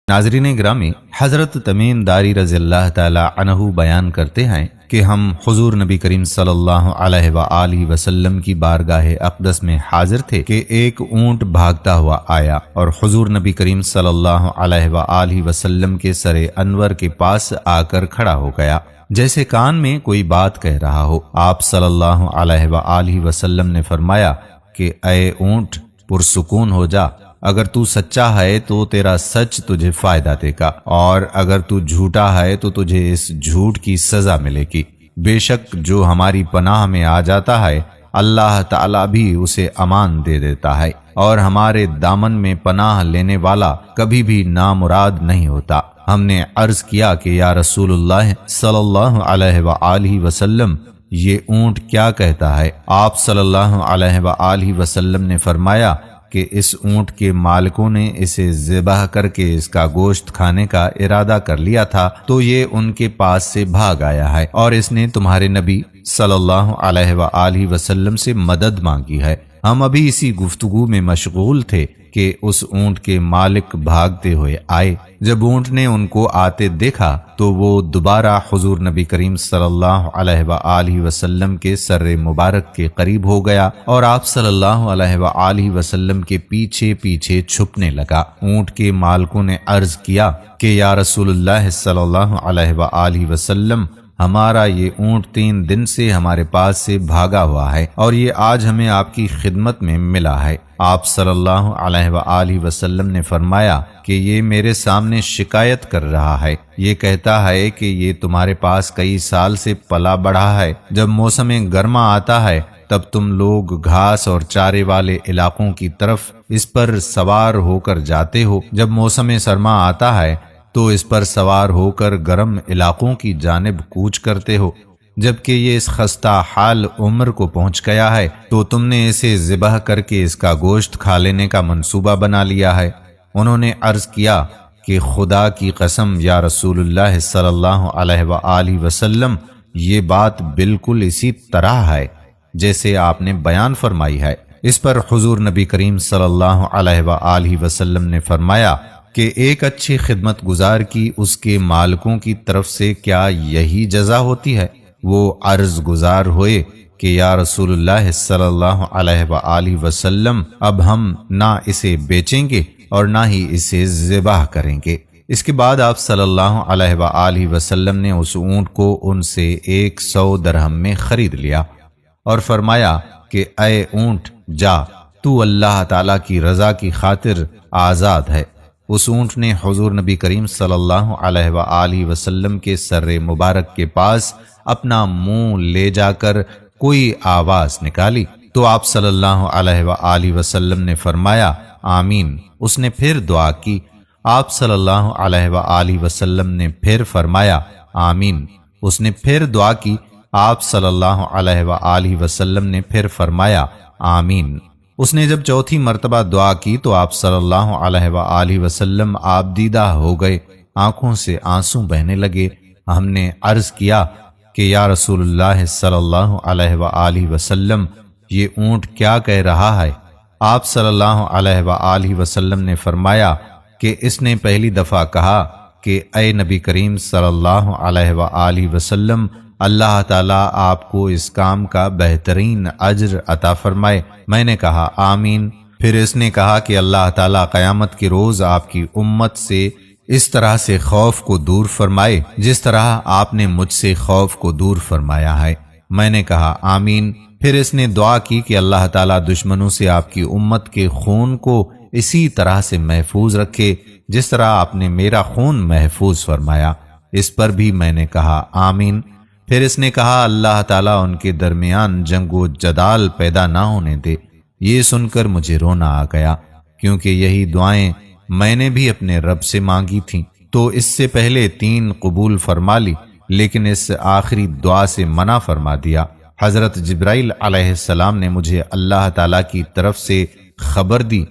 ناظرین گرامی، حضرت تمیم داری رضی اللہ تعالی عنہ بیان کرتے ہیں کہ ہم حضور نبی کریم صلی اللہ علیہ وآلہ وسلم کی بارگاہ اقدس میں حاضر تھے کہ ایک اونٹ بھاگتا ہوا آیا اور حضور نبی کریم صلی اللہ علیہ وآلہ وسلم کے سر انور کے پاس آ کر کھڑا ہو گیا، جیسے کان میں کوئی بات کہہ رہا ہو۔ آپ صلی اللہ علیہ وآلہ وسلم نے فرمایا کہ اے اونٹ، پرسکون ہو جا، اگر تو سچا ہے تو تیرا سچ تجھے فائدہ دے گا، اور اگر تو جھوٹا ہے تو تجھے اس جھوٹ کی سزا ملے گی۔ بے شک جو ہماری پناہ میں آ جاتا ہے اللہ تعالیٰ بھی اسے امان دے دیتا ہے، اور ہمارے دامن میں پناہ لینے والا کبھی بھی نامراد نہیں ہوتا۔ ہم نے عرض کیا کہ یا رسول اللہ صلی اللہ علیہ وآلہ وسلم، یہ اونٹ کیا کہتا ہے؟ آپ صلی اللہ علیہ وآلہ وسلم نے فرمایا کہ اس اونٹ کے مالکوں نے اسے ذبح کر کے اس کا گوشت کھانے کا ارادہ کر لیا تھا، تو یہ ان کے پاس سے بھاگ آیا ہے اور اس نے تمہارے نبی صلی اللہ علیہ وآلہ وسلم سے مدد مانگی ہے۔ ہم ابھی اسی گفتگو میں مشغول تھے کہ اس اونٹ کے مالک بھاگتے ہوئے آئے۔ جب اونٹ نے ان کو آتے دیکھا تو وہ دوبارہ حضور نبی کریم صلی اللہ علیہ وآلہ وسلم کے سر مبارک کے قریب ہو گیا اور آپ صلی اللہ علیہ وآلہ وسلم کے پیچھے پیچھے چھپنے لگا۔ اونٹ کے مالکوں نے عرض کیا کہ یا رسول اللہ صلی اللہ علیہ وآلہ وسلم، ہمارا یہ اونٹ 3 دن سے ہمارے پاس سے بھاگا ہوا ہے اور یہ آج ہمیں آپ کی خدمت میں ملا ہے۔ آپ صلی اللہ علیہ وآلہ وسلم نے فرمایا کہ یہ میرے سامنے شکایت کر رہا ہے، یہ کہتا ہے کہ یہ تمہارے پاس کئی سال سے پلا بڑھا ہے، جب موسم گرما آتا ہے تب تم لوگ گھاس اور چارے والے علاقوں کی طرف اس پر سوار ہو کر جاتے ہو، جب موسم سرما آتا ہے تو اس پر سوار ہو کر گرم علاقوں کی جانب کوچ کرتے ہو۔ جبکہ یہ اس خستہ حال عمر کو پہنچ گیا ہے تو تم نے اسے ذبح کر کے اس کا گوشت کھا لینے کا منصوبہ بنا لیا ہے۔ انہوں نے عرض کیا کہ خدا کی قسم یا رسول اللہ صلی اللہ علیہ وآلہ وسلم، یہ بات بالکل اسی طرح ہے جیسے آپ نے بیان فرمائی ہے۔ اس پر حضور نبی کریم صلی اللہ علیہ وآلہ وسلم نے فرمایا کہ ایک اچھی خدمت گزار کی اس کے مالکوں کی طرف سے کیا یہی جزا ہوتی ہے؟ وہ عرض گزار ہوئے کہ یا رسول اللہ صلی اللہ علیہ وآلہ وسلم، اب ہم نہ اسے بیچیں گے اور نہ ہی اسے ذبح کریں گے۔ اس کے بعد آپ صلی اللہ علیہ وآلہ وسلم نے اس اونٹ کو ان سے 100 درہم میں خرید لیا اور فرمایا کہ اے اونٹ، جا، تو اللہ تعالیٰ کی رضا کی خاطر آزاد ہے۔ اس اونٹ نے حضور نبی کریم صلی اللہ علیہ وآلہ وسلم کے سر مبارک کے پاس اپنا منہ لے جا کر کوئی آواز نکالی تو آپ صلی اللہ علیہ وآلہ وسلم نے فرمایا آمین۔ اس نے پھر دعا کی، آپ صلی اللہ علیہ وآلہ وسلم نے پھر فرمایا آمین۔ اس نے پھر دعا کی، آپ صلی اللہ علیہ وآلہ وسلم نے پھر فرمایا آمین۔ اس نے جب چوتھی مرتبہ دعا کی تو آپ صلی اللہ علیہ وآلہ وسلم آپ دیدہ ہو گئے، آنکھوں سے آنسو بہنے لگے۔ ہم نے عرض کیا کہ یا رسول اللہ صلی اللہ علیہ وآلہ وسلم، یہ اونٹ کیا کہہ رہا ہے؟ آپ صلی اللہ علیہ وآلہ وسلم نے فرمایا کہ اس نے پہلی دفعہ کہا کہ اے نبی کریم صلی اللہ علیہ وآلہ وسلم، اللہ تعالیٰ آپ کو اس کام کا بہترین اجر عطا فرمائے۔ میں نے کہا آمین۔ پھر اس نے کہا کہ اللہ تعالیٰ قیامت کے روز آپ کی امت سے اس طرح سے خوف کو دور فرمائے جس طرح آپ نے مجھ سے خوف کو دور فرمایا ہے۔ میں نے کہا آمین۔ پھر اس نے دعا کی کہ اللہ تعالیٰ دشمنوں سے آپ کی امت کے خون کو اسی طرح سے محفوظ رکھے جس طرح آپ نے میرا خون محفوظ فرمایا۔ اس پر بھی میں نے کہا آمین۔ پھر اس نے کہا اللہ تعالیٰ ان کے درمیان جنگ و جدال پیدا نہ ہونے دے۔ یہ سن کر مجھے رونا آ گیا، کیونکہ یہی دعائیں میں نے بھی اپنے رب سے مانگی تھیں، تو اس سے پہلے 3 قبول فرما لی، لیکن اس آخری دعا سے منع فرما دیا۔ حضرت جبرائیل علیہ السلام نے مجھے اللہ تعالیٰ کی طرف سے خبر دی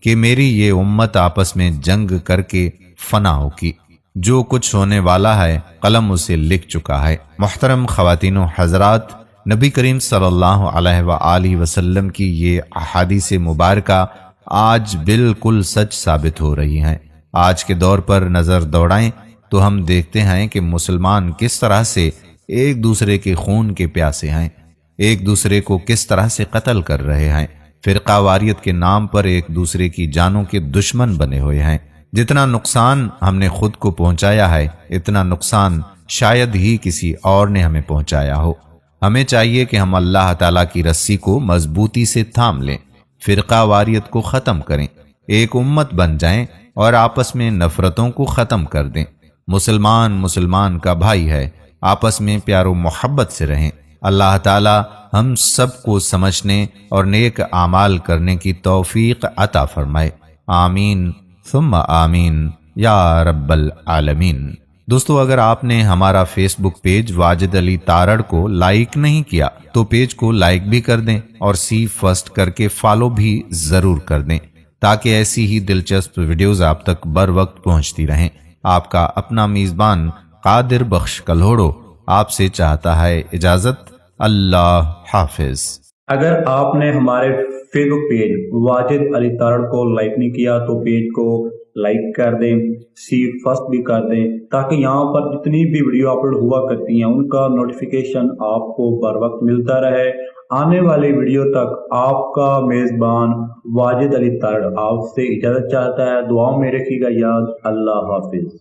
کہ میری یہ امت آپس میں جنگ کر کے فنا ہوگی۔ جو کچھ ہونے والا ہے قلم اسے لکھ چکا ہے۔ محترم خواتین و حضرات، نبی کریم صلی اللہ علیہ وآلہ وسلم کی یہ احادیث مبارکہ آج بالکل سچ ثابت ہو رہی ہیں۔ آج کے دور پر نظر دوڑائیں تو ہم دیکھتے ہیں کہ مسلمان کس طرح سے ایک دوسرے کے خون کے پیاسے ہیں، ایک دوسرے کو کس طرح سے قتل کر رہے ہیں، فرقہ واریت کے نام پر ایک دوسرے کی جانوں کے دشمن بنے ہوئے ہیں۔ جتنا نقصان ہم نے خود کو پہنچایا ہے، اتنا نقصان شاید ہی کسی اور نے ہمیں پہنچایا ہو۔ ہمیں چاہیے کہ ہم اللہ تعالیٰ کی رسی کو مضبوطی سے تھام لیں، فرقہ واریت کو ختم کریں، ایک امت بن جائیں اور آپس میں نفرتوں کو ختم کر دیں۔ مسلمان کا بھائی ہے، آپس میں پیار و محبت سے رہیں۔ اللہ تعالیٰ ہم سب کو سمجھنے اور نیک اعمال کرنے کی توفیق عطا فرمائے۔ آمین ثم آمین یا رب العالمین۔ دوستو، اگر آپ نے ہمارا فیس بک پیج واجد علی تارڑ کو لائک نہیں کیا تو پیج کو لائک بھی کر دیں اور سی فرسٹ کر کے فالو بھی ضرور کر دیں تاکہ ایسی ہی دلچسپ ویڈیوز آپ تک بر وقت پہنچتی رہیں۔ آپ کا اپنا میزبان قادر بخش کلہوڑو آپ سے چاہتا ہے اجازت۔ اللہ حافظ۔ اگر آپ نے ہمارے فیس بک پیج واجد علی تارڑ کو لائک نہیں کیا تو پیج کو لائک کر دیں، سی فرسٹ بھی کر دیں تاکہ یہاں پر جتنی بھی ویڈیو اپلوڈ ہوا کرتی ہیں ان کا نوٹیفیکیشن آپ کو بر وقت ملتا رہے۔ آنے والی ویڈیو تک آپ کا میزبان واجد علی تارڑ آپ سے اجازت چاہتا ہے۔ دعاؤں میں رکھیے گا یاد۔ اللہ حافظ۔